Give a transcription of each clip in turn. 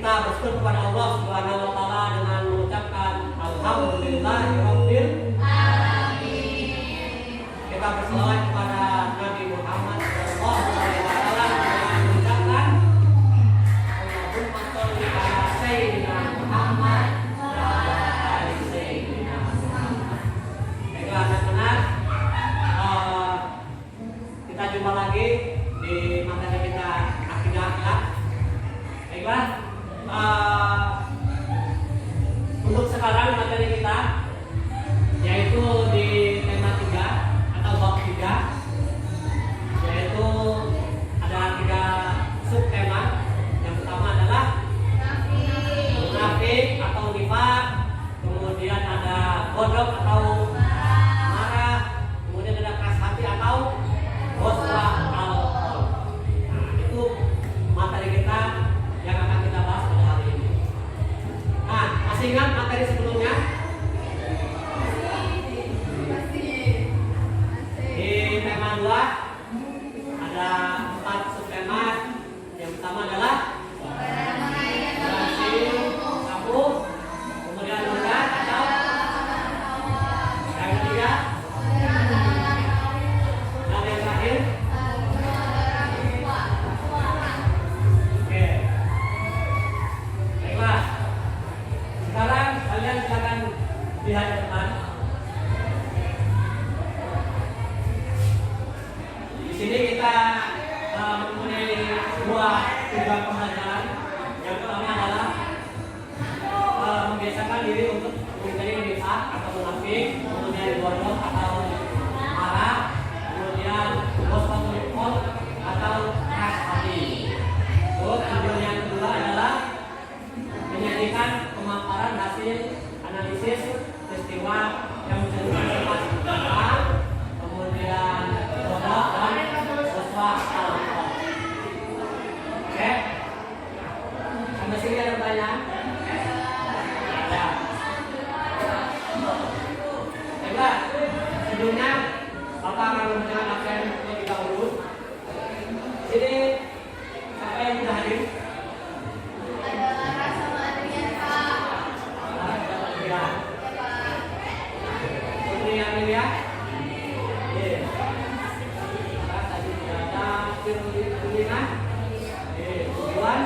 kita bersyukur kepada Allah Subhanahu wa taala dengan mengucapkan alhamdulillahirabbil alamin. Kita berselawat kepada Nabi Muhammad sallallahu alaihi wasallam dengan mengucapkan Allahumma shalli ala sayyidina Muhammad wa ala ali sayyidina Muhammad. Baiklah anak-anak, kita jumpa lagi di materi kita akidah akhlak. Baiklah, untuk sekarang materi kita yaitu di tema 3 atau bab 3, yaitu ada 3 subtema. Yang pertama adalah munafik atau nifaq, kemudian ada godok atau marah, kemudian ada keras hati atau ghoslah al-qalb. Nah, itu materi kita yang akan kita bahas pada hari ini. Nah, masih ingat materi sebelumnya? Di tema 2 ada 4 subtema. Yang pertama adalah kamu, kemudian mudah atau yang ketiga, dan yang terakhir. Oke. Baiklah. Sekarang kalian silakan lihat ke depan. Di sini kita mempunyai sebuah tujuan pembelajaran. Yang pertama adalah membiasakan diri untuk menjadi nifaq atau munafik, kemudian bodoh atau marah, kemudian ghoshlatul qalb atau keras hati. Terus tujuan yang kedua adalah menyajikan pemaparan hasil analisis peristiwa yang menceritakan tentang kemudian bodoh dan ghoslah al-qalb. Oke, sampai sini ada pertanyaan? Ya. Baiklah, sebelumnya Bapak akan memberikan absen terlebih dahulu. Sini siapa yang sudah hadir? Putri Amelia. Tadi ada Firulina. Tujuan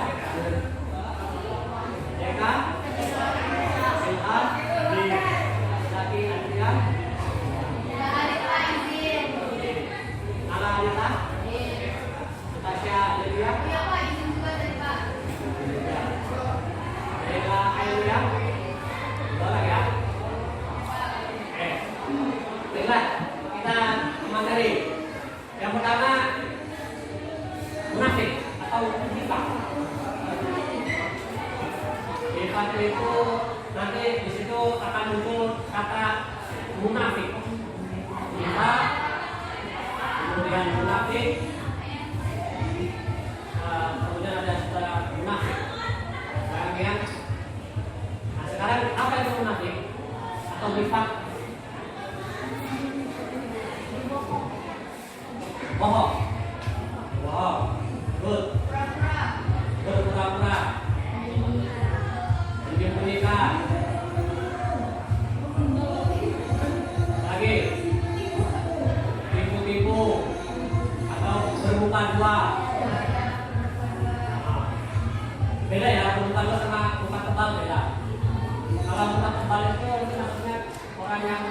Jeka Silhan di Zaki Adrian Nala Alita Tasya Delia Eka Ailia. Boleh ya? Oke. Baiklah, kita materi. Yang pertama, munafik atau nifaq. Nifaq itu nanti di situ akan muncul kata munafik. Nifaq, kemudian munafik, kemudian ada istilah munafik. Bagian. Nah, sekarang apa itu munafik atau nifaq? Bohong. Bohong. Good. Berpura-pura. Menyembunyikan. Lagi. Tipu-tipu atau bermuka dua. Beda ya, bermuka dua sama muka tebal beda. Kalau muka tebal itu maksudnya orang yang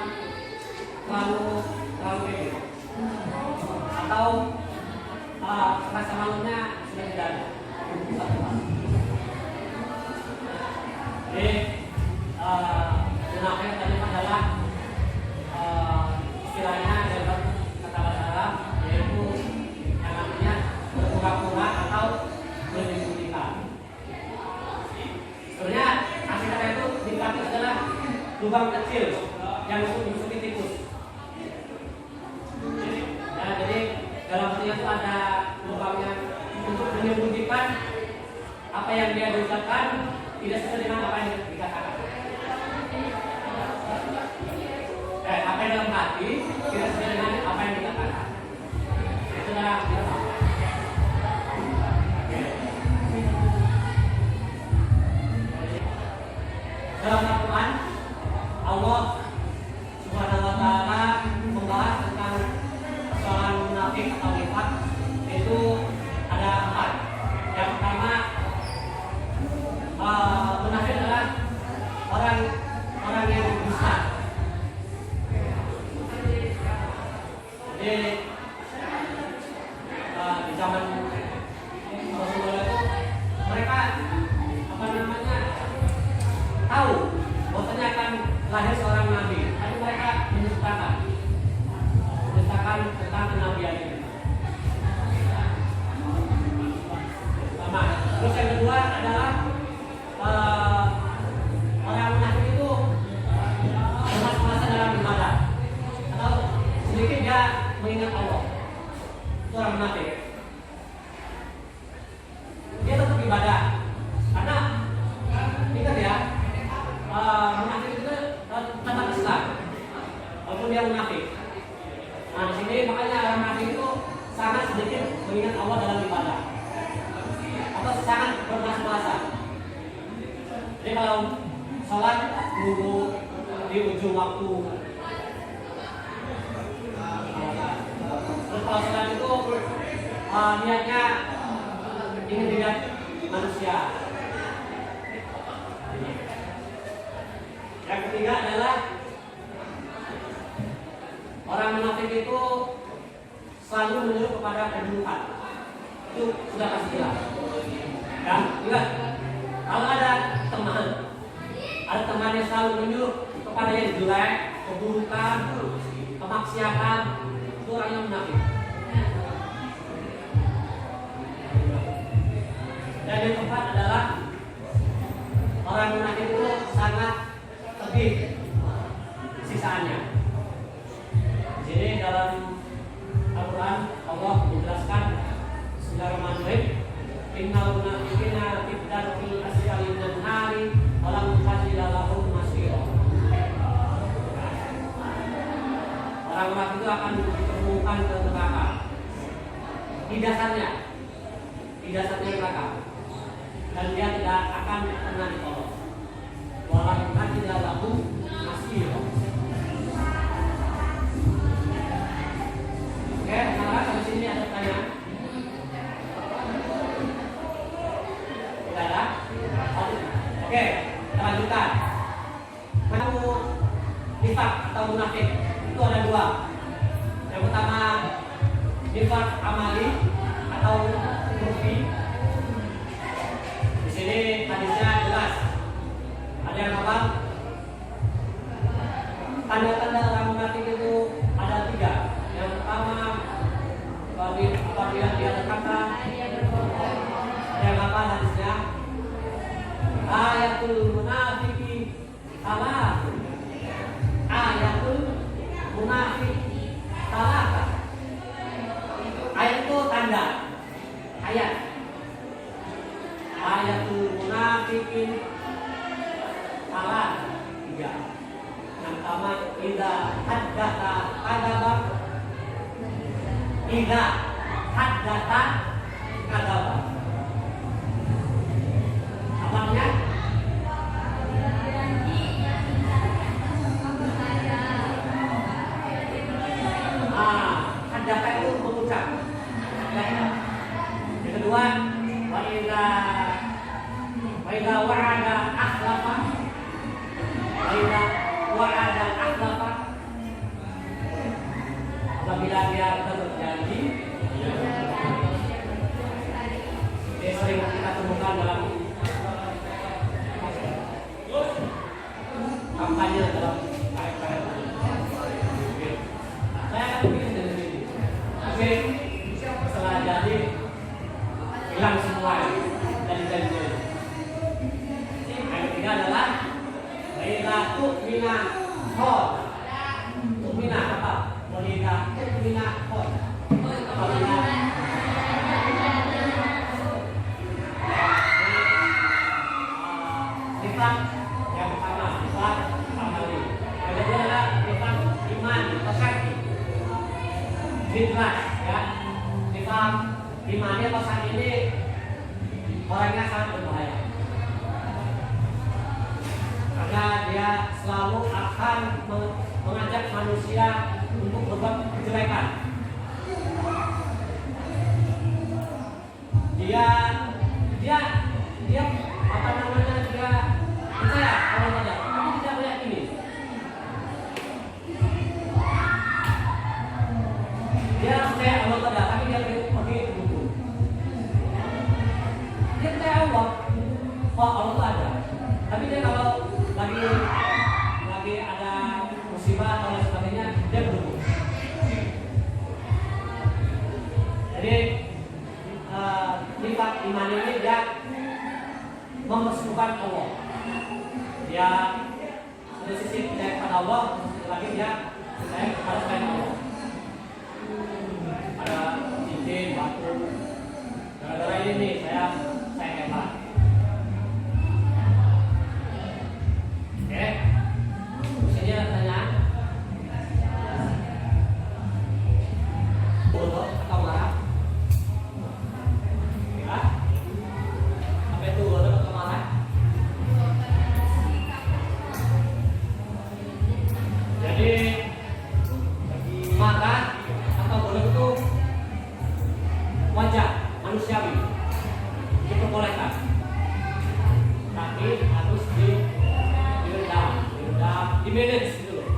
terlalu gitu. Atau rasa malunya sudah tidak ada. Jadi munafik tadi adalah istilahnya dalam kata bahasa Arab, yaitu yang namanya berpura-pura atau menyembunyikan. Sebenarnya asli kata itu nifaq adalah lubang kecil yang disebut tikus. Jadi dalam artinya itu ada lubangnya untuk menyembunyikan apa yang dia ucapkan tidak sesuai dengan apa yang dikatakan. Apa yang dalam hati tidak sesuai dengan apa yang dikatakan. Itu adalah nifaq. lahir seorang nabi, tapi mereka mendustakan tentang kenabian ini. Pertama. Terus yang kedua adalah orang munafik itu bermasa-masa dalam ibadah atau sedikit dia mengingat Allah. Itu orang munafik. Dia tetap ibadah karena ingat ya, munafik itu tetap Islam walaupun dia munafik. Nah di sini makanya orang munafik itu sangat sedikit mengingat Allah dalam ibadah atau sangat bermasa-masa. Jadi kalau sholat nunggu di ujung waktu. Terus kalau sholat itu niatnya ingin dilihat manusia. Yang ketiga adalah orang munafik itu selalu menyuruh kepada keburukan. Itu sudah pasti jelas. Dan ingat, kalau ada teman yang selalu menyuruh kepada yang jelek, keburukan, kemaksiatan, itu orang yang munafik. Dan yang keempat adalah orang munafik itu sangat tebih sisaannya. Di sini dalam Al-Quran Allah menjelaskan Bismillahirrahmanirrahim. Innal munafiqina fi darkil asfali minan nari wa lam tajida lahum nasira. Orang munafik itu akan ditemukan ke neraka. Di dasarnya neraka. Dan dia tidak akan pernah ditolong. Wa lam tajida lahum nasira. Oke, sekarang sampai sini ada pertanyaan. Tidak ada? Oke, kita lanjutkan. Kamu nifak atau munafik itu ada dua. Yang pertama nifak amali atau urfi. Di sini hadisnya jelas. Ada yang apa? Tanda-tanda orang munafik itu ada tiga. Yang pertama apabila dia berkata, yang apa hadisnya? Ayatul munafiki salah. Ayatul munafik salah. Ayat itu tanda. Ayat. Ayatul munafikin salah. Tiga. Yang pertama, idza haddatsa kadzaba. Idza haddatsa kadzaba. Apanya? Haddatsa itu mengucap. Yang kedua, wa idza wa'ada akhlafa. Wa idza wa'ada akhlafa. Apabila dia berjanji, dia sering kita temukan dalam kampanye dalam karet-karet. Saya akan bikin dari sini. Tapi setelah jadi hilang semua dari janji. Yang ketiga adalah Baiklah tu'mina khod. Tu'mina apa? Baiklah tu'mina khod. Apabila nifak yang pertama nifak amali. Yang kedua adalah nifak iman pesakti. Nifak ya. Nifak imannya pesakti ini orangnya sangat berbahaya. Karena dia selalu akan mengajak manusia untuk berbuat kejelekan. Dia apa namanya, dia percaya kalau tidak, tapi tidak meyakini. Dia percaya Allah tidak, tapi dia pergi ke buku. Dia percaya Allah, Allah itu ada. Tapi dia kalau lagi musibah atau lain sebagainya, dia berhukum. Jadi sifat iman ini dia mempersekutukan Allah. Dia satu sisi percaya kepada Allah, satu lagi dia percaya kepada selain Allah. Ada cincin, batu. Gara-gara ini nih saya hebat. Oke, terus ini ada pertanyaan. Bodoh atau marah? Ya? Apa itu bodoh atau marah? Jadi marah atau bodoh itu wajar, manusiawi, diperbolehkan, tapi harus di manage gitu loh.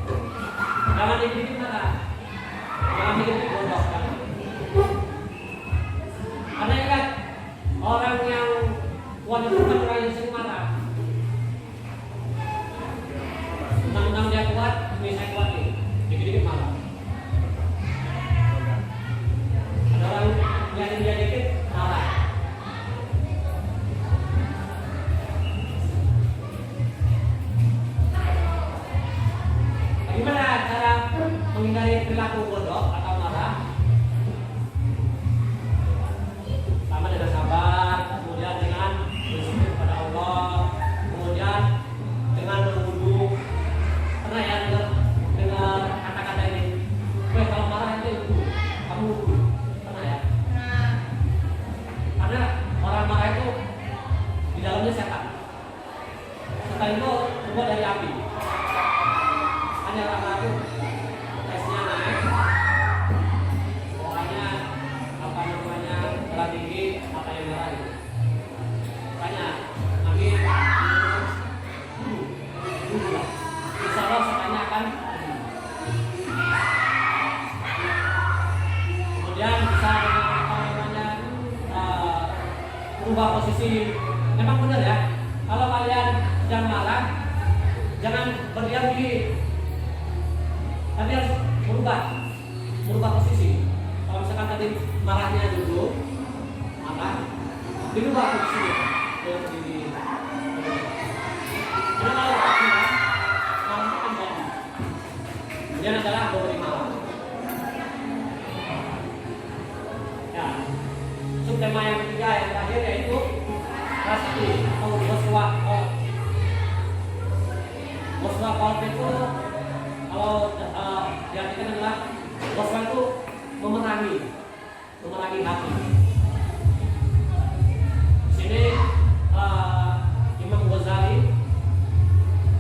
Jangan dikit-dikit marah, jangan dikit-dikit bodoh. Karena ingat, orang yang kuat itu bukan orang yang sering marah. Undang-undang dia kuat, ini saya kuat nih, dikit-dikit marah. Ada orang yang dia dikit marah. Gimana cara menghindari perilaku bodoh atau marah? Sama dengan sabar, kemudian dengan bersyukur kepada Allah, kemudian dengan berwudu. Pernah ya dengar kata-kata ini? Kalau marah itu kamu wudu. Pernah ya? Karena orang marah itu di dalamnya setan. Setan itu terbuat dari api. Hanya orang itu tesnya naik, pokoknya apa namanya telah tinggi, apa yang merah itu. Makanya nanti insya Allah setannya akan kemudian bisa apa namanya berubah posisi. Memang benar ya, kalau kalian sedang marah, jangan berdiam diri. Tapi harus berubah posisi. Kalau misalkan tadi marahnya dulu, marah, dirubah posisinya. Karena kalau marah kan jadi. Kemudian adalah memberi marah. Ya, subtema yang ketiga yang terakhir yaitu rasati atau muswak. Muswak itu kalau diartikan adalah waswa itu memerangi hati. Di sini Imam Ghazali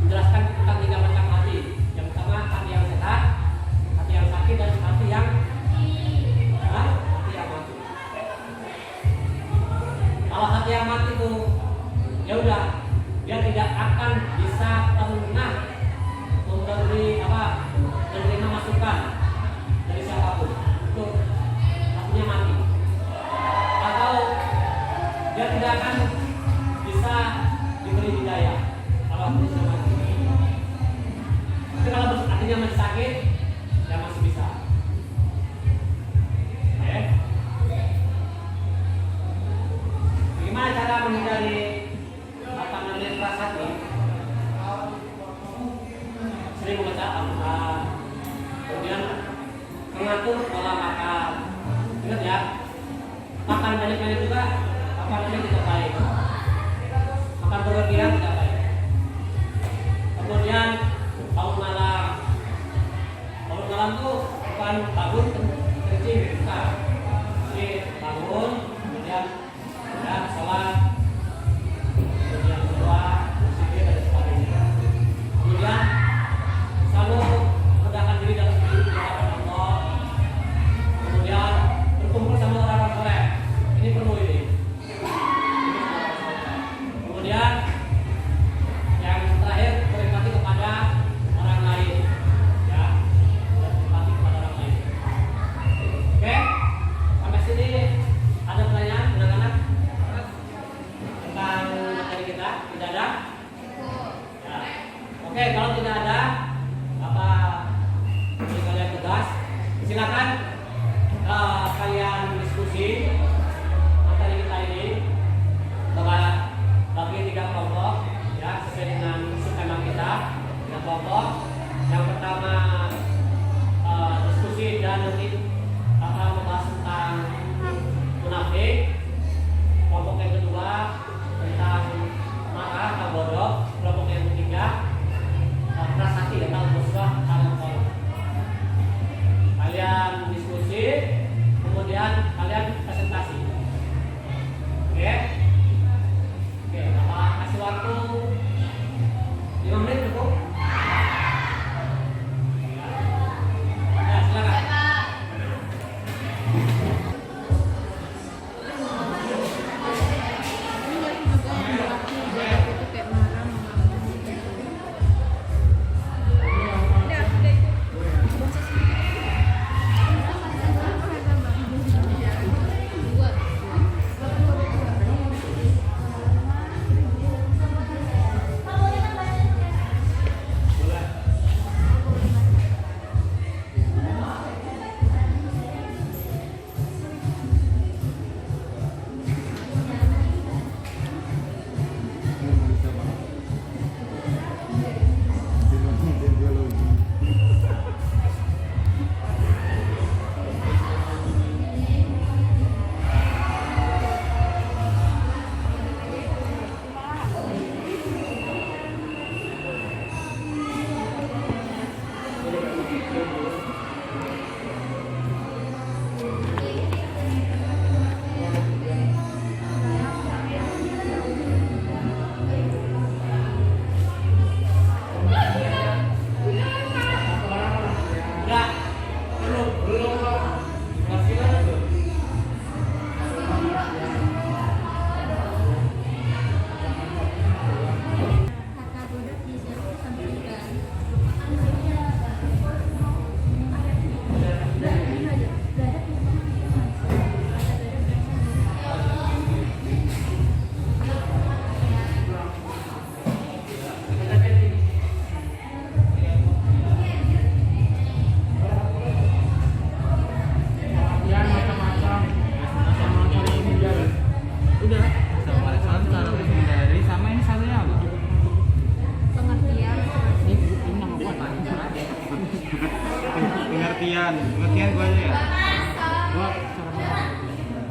menjelaskan tentang 3 macam hati. Yang pertama hati yang sehat, hati yang sakit, dan hati yang mati. Kalau hati yang mati itu ya udah, dia tidak akan bisa pernah menerima masukan dari siapapun. Itu artinya mati. Atau dia tidak akan bisa diberi hidayah kalau artinya mati. Tapi kalau artinya masih sakit, ya masih bisa. Oke. Bagaimana cara menghindari keras hati? Sering membaca Al-Quran, kemudian mengatur pola makan. Ingat ya, makan banyak-banyak juga apa namanya tidak baik. Makan berlebihan tidak baik. Kemudian bangun malam. Bangun malam tuh bukan bangun kencing, bukan. Jadi bangun, kemudian ya sholat, kemudian berdoa, berzikir dan sebagainya. Kemudian selalu mendekatkan diri dalam hadapan Allah. Kemudian berkumpul sama orang-orang soleh. Ini perlu ini. Kemudian yang terakhir berempati kepada orang lain. Ya, berempati kepada orang lain. Oke, sampai sini ada pertanyaan anak-anak tentang materi kita? Tidak ada? Ya. Oke, kalau tidak ada apa Mendingan gua aja ya. Gua cara makan.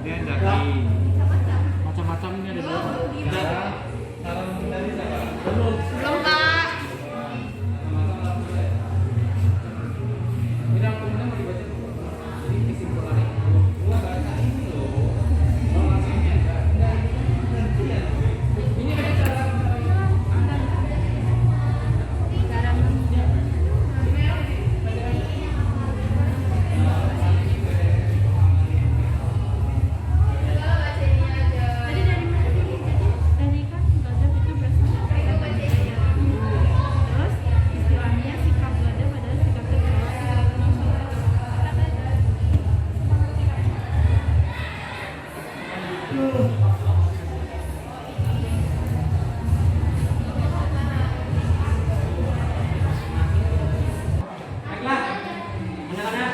Dia daging. Macam-macam ini ada dua. Cara menghindari siapa? Belum. Belum, Kak. Ini aku mau dibaca dulu. Jadi kesimpulannya gua baca ini loh. Ini ada cara Baiklah, anak-anak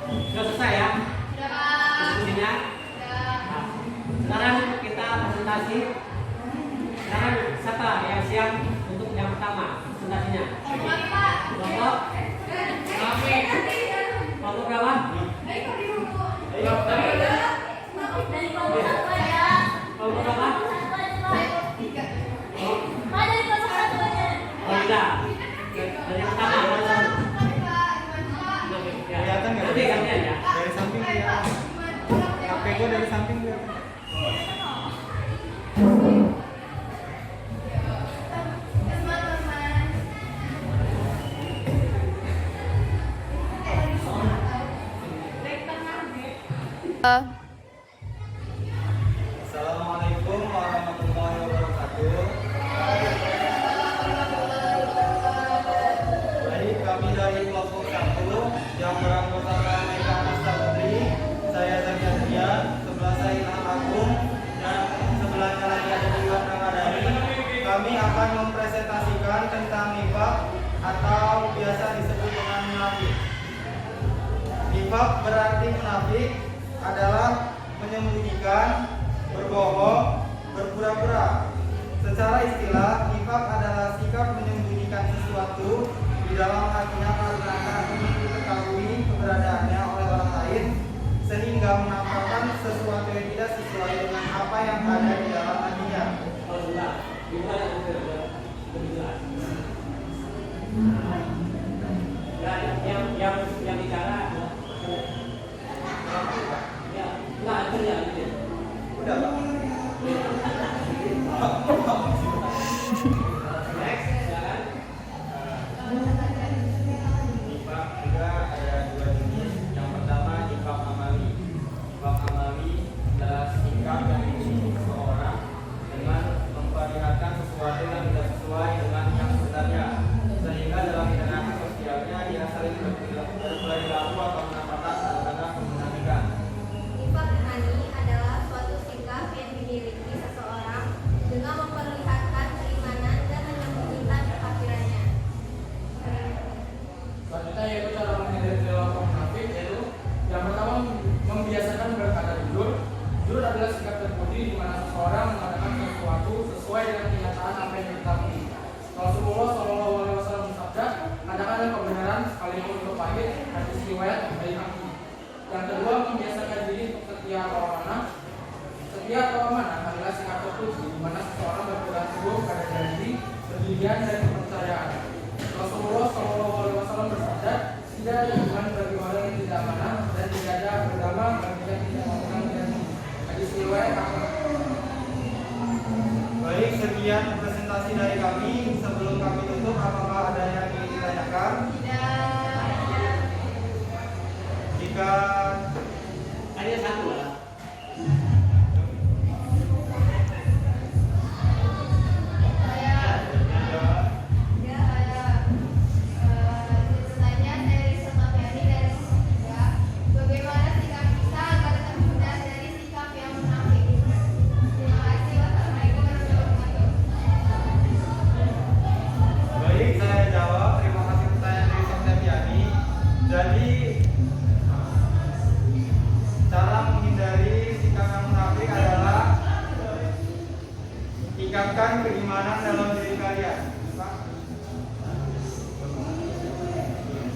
sudah selesai ya diskusinya. Nah, sekarang kita presentasi. Sekarang siapa yang siap untuk yang pertama presentasinya? Kelompok? Kelompok berapa? Kelompok berapa? Oh tidak. Dari yang pertama. Kelihatan nggak? Nanti gantian ya. Dari samping kelihatan. HP gua dari samping kelihatan. Assalamualaikum warahmatullahi wabarakatuh. Baik, kami dari kelompok 1 yang beranggotakan Eka Anasta Putri, saya Zaki Adrian, sebelah saya Ilham Agung, dan sebelahnya lagi ada Iwan Ramadhani. Kami akan mempresentasikan tentang nifaq atau biasa disebut dengan munafik. Nifaq berarti munafik adalah menyembunyikan, berbohong, berpura-pura. Secara istilah, nifaq adalah sikap menyembunyikan sesuatu di dalam hatinya karena ingin diketahui keberadaannya oleh orang lain, sehingga menampakkan sesuatu yang tidak sesuai dengan apa yang ada di dalam hatinya. Oh sudah, gimana yang jelas? Yang bicara ya nggak ada ya. Udah, Pak. Next, silakan. Nifaq juga ada dua jenis. Yang pertama nifaq amali. Nifaq amali adalah sikap yang dimiliki seseorang dengan memperlihatkan sesuatu yang tidak sesuai dengan yang sebenarnya, sehingga dalam interaksi sosialnya dia sering berperilaku atau menampakkan tanda-tanda kemunafikan. Nifaq imani adalah suatu sikap yang dimiliki seseorang dengan memperlihatkan keimanan dan menyembunyikan kekafirannya. Selanjutnya yaitu cara menghindari perilaku munafik, yaitu yang pertama membiasakan berkata jujur. Jujur adalah sikap terpuji di mana seseorang mengatakan sesuatu sesuai dengan kenyataan apa yang diketahui. Rasulullah SAW bersabda, katakanlah kebenaran sekalipun itu pahit. Hadis riwayat Baihaqi. Yang kedua, membiasakan diri untuk setia atau amanah. Setia atau amanah adalah sikap terpuji di mana seseorang berpegang teguh pada janji, perjudian dan kepercayaan. Rasulullah SAW bersabda, tidak ada iman bagi orang yang tidak amanah dan tidak ada agama bagi yang tidak memegang janji. Hadis riwayat Ahmad. Baik, sekian presentasi dari kami. Sebelum kami tutup, apakah ada yang ingin ditanyakan? Jika Hanya satu lah. Bagaimana sikap kita agar terhindar dari sikap yang munafik? Terima kasih. Wassalamualaikum warahmatullahi wabarakatuh. baik, saya jawab. Terima kasih pertanyaan dari Septiani. Jadi cara menghindari sikap yang munafik adalah tingkatkan keimanan dalam diri kalian.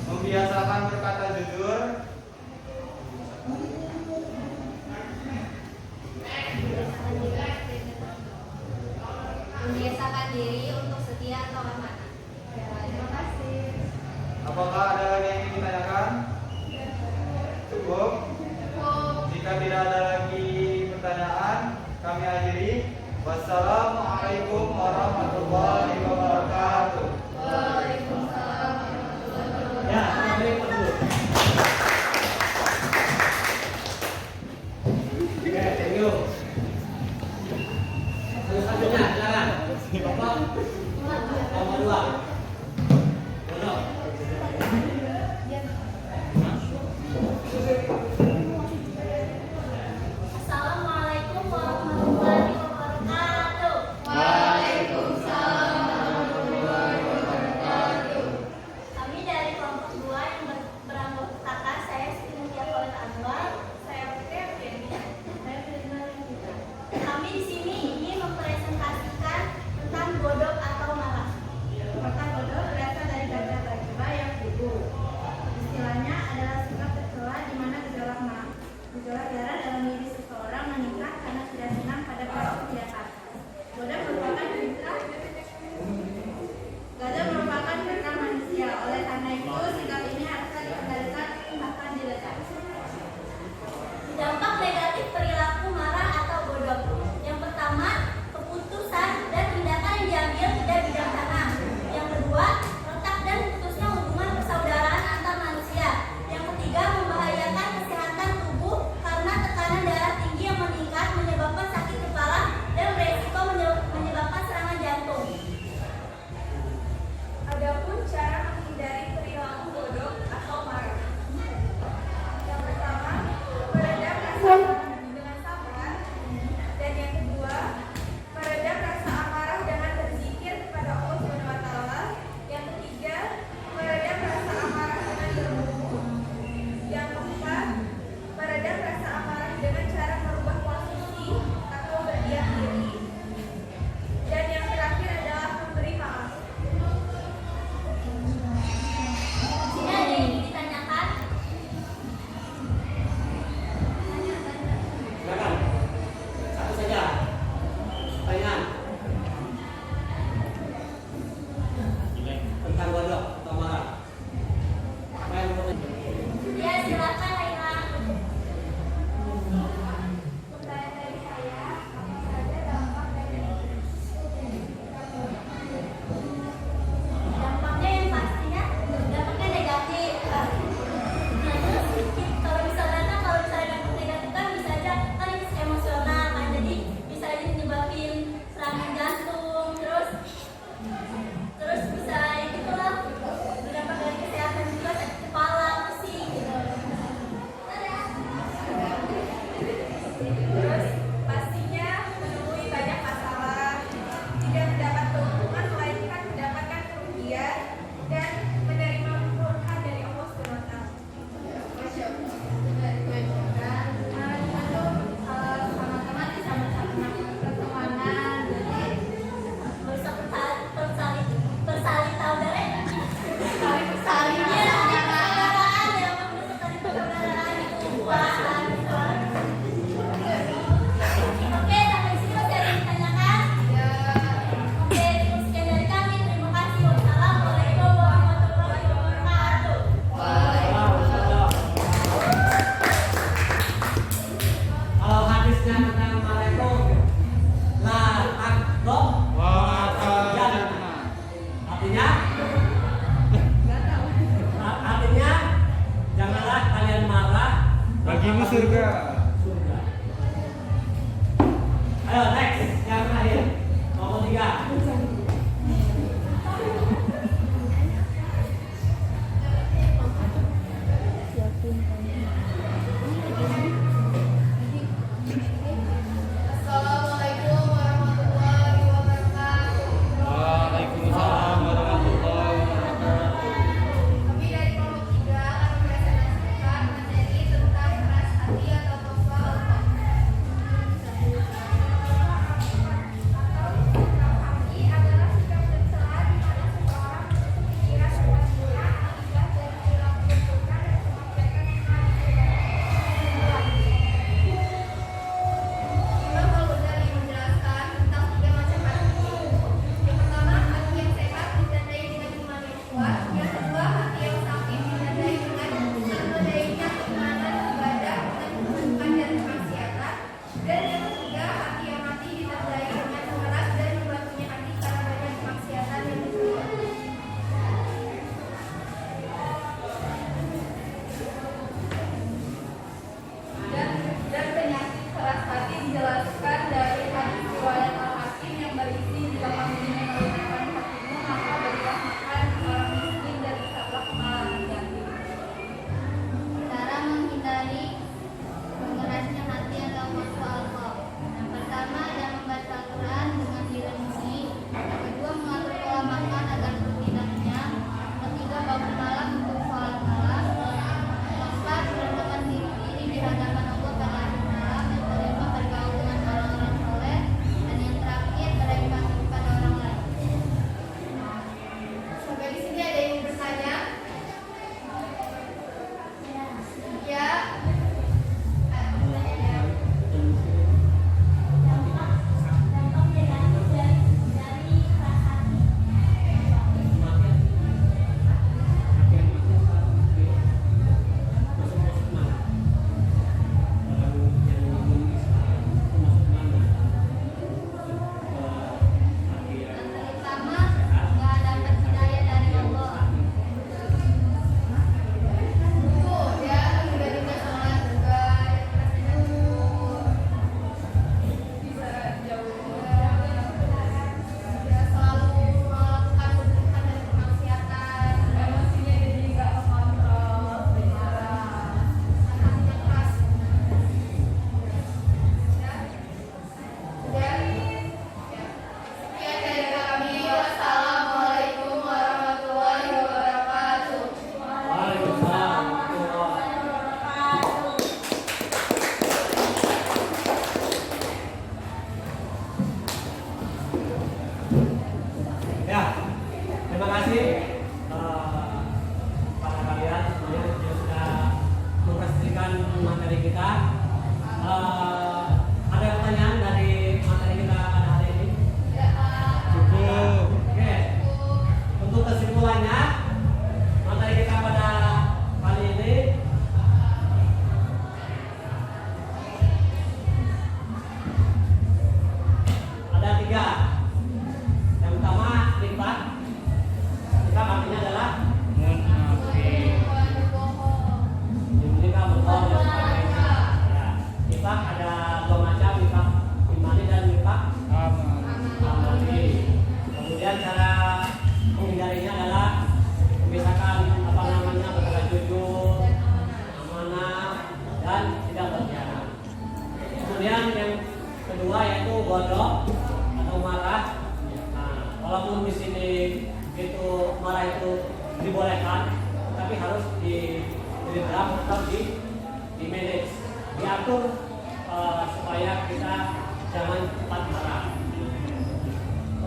Membiasakan berkata jujur, membiasakan diri untuk setia atau amanah. Ya, terima kasih. Apakah ada lagi yang ingin ditanyakan? Cukup? Jika tidak ada lagi pertanyaan, kami akhiri. Wassalamualaikum warahmatullahi wabarakatuh. Waalaikumsalam warahmatullahi wabarakatuh. Ya, assalamualaikum dulu. Oke, thank you. Selanjutnya, silakan. Bapak nomor 2. Bono. Assalamualaikum warahmatullahi wabarakatuh. Waalaikumsalam warahmatullahi wabarakatuh. Kami dari kelompok 2 yang beranggotakan saya Siti Mutia Khalid Anwar, saya Putri Apriani, saya Firna Lingita. Kami di sini ingin mempresentasikan tentang godok atau malam. Kata godok berasal dari kata baju.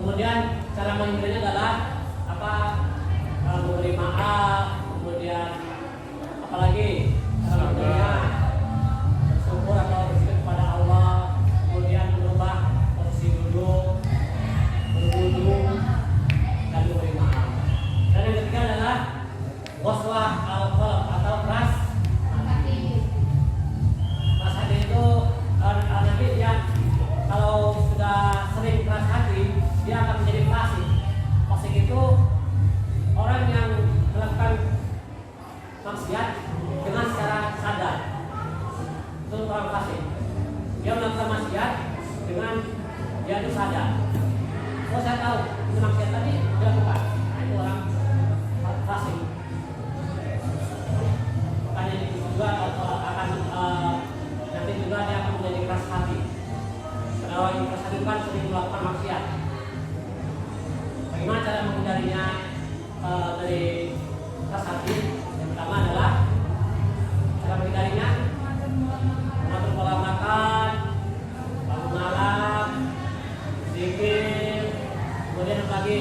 Kemudian cara menghindarinya adalah apa? Memberi maaf, kemudian apalagi cara menghindarinya bersyukur atau berzikir kepada Allah, kemudian merubah posisi duduk, berwudu, dan memberi maaf. Dan yang ketiga adalah waswah al-qalb atau keras hati. Keras hati itu nanti dia kalau sudah sering keras hati, dia akan menjadi fasik. Fasik itu orang yang melakukan maksiat dengan secara sadar. Itu orang fasik. Dia melakukan maksiat dengan dia itu sadar. Oh, saya tahu itu maksiat tadi dilakukan. Nah, itu orang fasik. Makanya itu juga akan nanti juga dia akan menjadi keras hati. Kalau yang keras hati kan sering melakukan maksiat. Bagaimana cara menghindarinya dari keras hati? Yang pertama adalah cara menghindarinya mengatur pola makan, bangun malam, zikir, kemudian apa lagi?